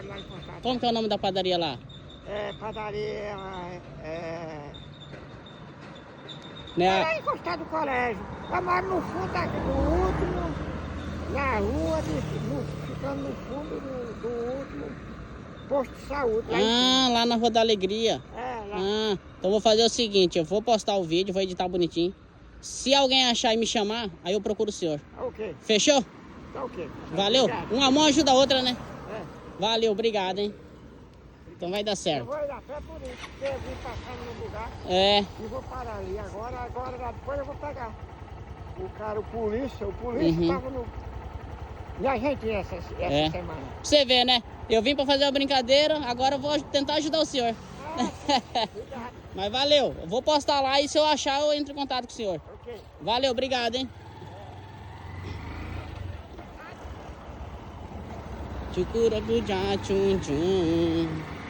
moro lá em Fortaleza. Como que é o nome da padaria lá? Padaria... Né? Lá encostado do colégio. Eu moro no fundo, no último, na rua, ficando no fundo do último posto de saúde. Lá em cima. Lá na Rua da Alegria. Lá. Então vou fazer o seguinte, eu vou postar o vídeo, vou editar bonitinho. Se alguém achar e me chamar, aí eu procuro o senhor. Ok. Fechou? Tá ok. Valeu. Obrigado. Uma mão ajuda a outra, né? É. Valeu, obrigado, hein? Então vai dar Eu certo. vou ir a pé por isso, porque eu vim passando no lugar É. e vou parar ali. Agora lá depois eu vou pegar o cara, o polícia tava no... E a gente essa semana. Pra você ver, né? Eu vim pra fazer a brincadeira, agora eu vou tentar ajudar o senhor. Obrigado. Mas valeu, eu vou postar lá e se eu achar eu entro em contato com o senhor. Ok. Valeu, obrigado, hein? Tchucuracuja, tchum tchum.